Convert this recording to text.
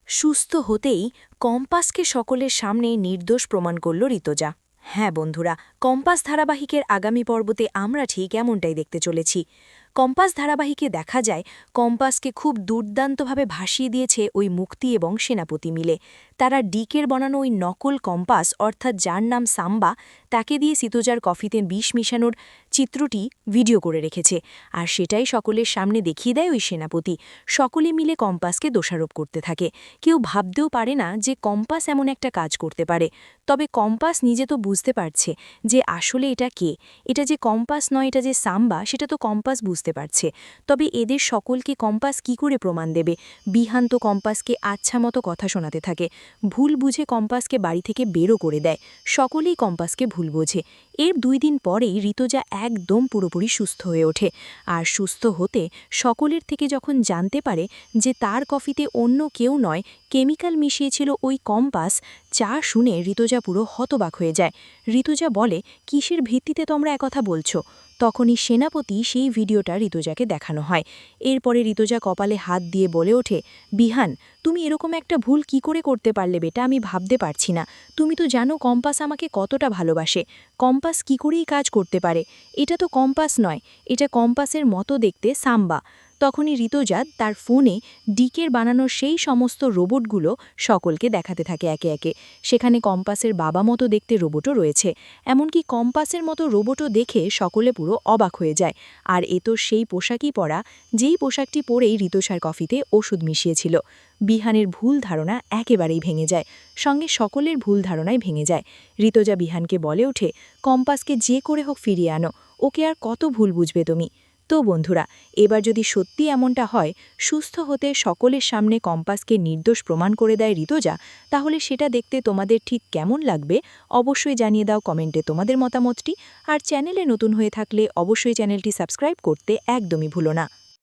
সুস্থ হতেই কম্পাসকে সকলের সামনে নির্দোষ প্রমাণ করল ঋতজা। হ্যাঁ বন্ধুরা, কম্পাস ধারাবাহিকের আগামী পর্বতে আমরা ঠিক এমনটাই দেখতে চলেছি। কম্পাস ধারাবাহিকে দেখা যায় কম্পাসকে খুব দুর্দান্তভাবে ভাসিয়ে দিয়েছে ওই মুক্তি এবং সেনাপতি মিলে। তারা ডিকের বানানো ওই নকল কম্পাস অর্থাৎ যার নাম সাম্বা, তাকে দিয়ে ঋতজার কফিতে বিষ মিশানোর চিত্রটি ভিডিও করে রেখেছে। আর সেটাই সকলের সামনে দেখিয়ে দেয় ওই সেনাপতি। সকলে মিলে কম্পাসকে দোষারোপ করতে থাকে। কেউ ভাবতেও পারে না যে কম্পাস এমন একটা কাজ করতে পারে। তবে কম্পাস নিজে তো বুঝতে পারছে যে আসলে এটা কে। এটা যে কম্পাস নয়, এটা যে সাম্বা, সেটা তো কম্পাস বুঝতে পারছে। তবে এদের সকলকে কম্পাস কি করে প্রমাণ দেবে? বিহান তো কম্পাসকে আচ্ছা মতো কথা শোনাতে থাকে। ভুল বুঝে কম্পাসকে বাড়ি থেকে বেরও করে দেয়। সকলেই কম্পাসকে ভুল বোঝে। এর 2 দিন পরেই ঋতজা একদম পুরোপুরি সুস্থ হয়ে ওঠে। আর সুস্থ হতে সকলের থেকে যখন জানতে পারে যে তার কফিতে অন্য কেউ নয়, কেমিক্যাল মিশিয়েছিল ওই কম্পাস, যা শুনে ঋতজা পুরো হতবাক হয়ে যায়। ঋতজা বলে, কিসের ভিত্তিতে তোমরা একথা বলছো? তখনই সেনাপতি সেই ভিডিওটা ঋতজাকে দেখানো হয়। এরপরে ঋতজা কপালে হাত দিয়ে বলে ওঠে, বিহান, তুমি এরকম একটা ভুল কি করে করতে পারলে বেটা? আমি ভাবতে পারছি না। তুমি তো জানো কম্পাস আমাকে কতটা ভালোবাসে। কম্পাস কি করেই কাজ করতে পারে? এটা তো কম্পাস নয়, এটা কম্পাসের মতো দেখতে সাম্বা। তখনই ঋতজা তার ফোনে ডিকের বানানো সেই সমস্ত রোবটগুলো সকলকে দেখাতে থাকে একে একে। সেখানে কম্পাসের বাবা মতো দেখতে রোবটও রয়েছে। এমনকি কম্পাসের মতো রোবটও দেখে সকলে পুরো অবাক হয়ে যায়। আর এ তো সেই পোশাকই পরা, যেই পোশাকটি পরেই ঋতসার কফিতে ওষুধ মিশিয়েছিল। বিহানের ভুল ধারণা একেবারেই ভেঙে যায়। সঙ্গে সকলের ভুল ধারণাই ভেঙে যায়। ঋতজা বিহানকে বলে ওঠে, কম্পাসকে যে করে হোক ফিরিয়ে আনো, ওকে আর কত ভুল বুঝবে তুমি? তো বন্ধুরা, এবার যদি সত্যি এমনটা হয়, সুস্থ হতে সকলের সামনে কম্পাসকে নির্দোষ প্রমাণ করে দেয় ঋতজা, তাহলে সেটা দেখতে তোমাদের ঠিক কেমন লাগবে অবশ্যই জানিয়ে দাও কমেন্টে তোমাদের মতামতটি। আর চ্যানেলে নতুন হয়ে থাকলে অবশ্যই চ্যানেলটি সাবস্ক্রাইব করতে একদমই ভুলো না।